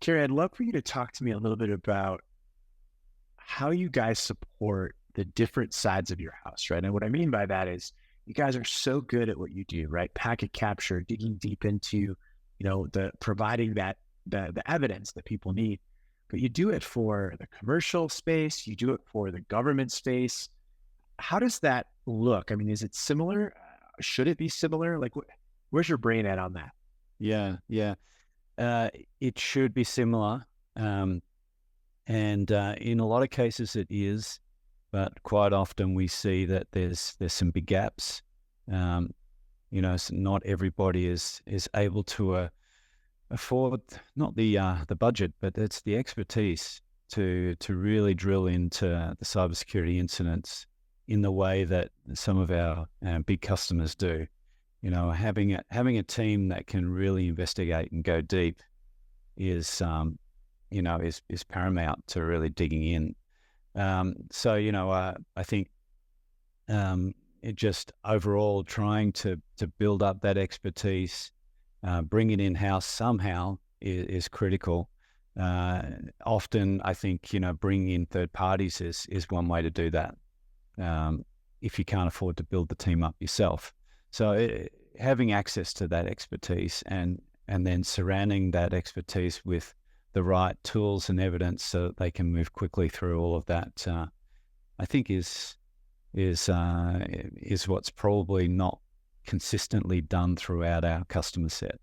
Cary, I'd love for you to talk to me a little bit about how you guys support the different sides of your house, right? And what I mean by that is you guys are so good at what you do, right? Packet capture, digging deep into, the providing the evidence that people need. But you do it for the commercial space, you do it for the government space. How does that look? I mean, is it similar? Should it be similar? Like, where's your brain at on that? Yeah, yeah. Uh, it should be similar, and in a lot of cases it is, but quite often we see that there's some big gaps. Um, so not everybody is able to afford not the budget, but it's the expertise to really drill into the cybersecurity incidents in the way that some of our big customers do. Having a team that can really investigate and go deep is paramount to really digging in. I think it just overall trying to build up that expertise, bring it in house somehow is critical. Often, I think bringing in third parties is one way to do that. If you can't afford to build the team up yourself. So having access to that expertise and then surrounding that expertise with the right tools and evidence so that they can move quickly through all of that, I think is what's probably not consistently done throughout our customer set.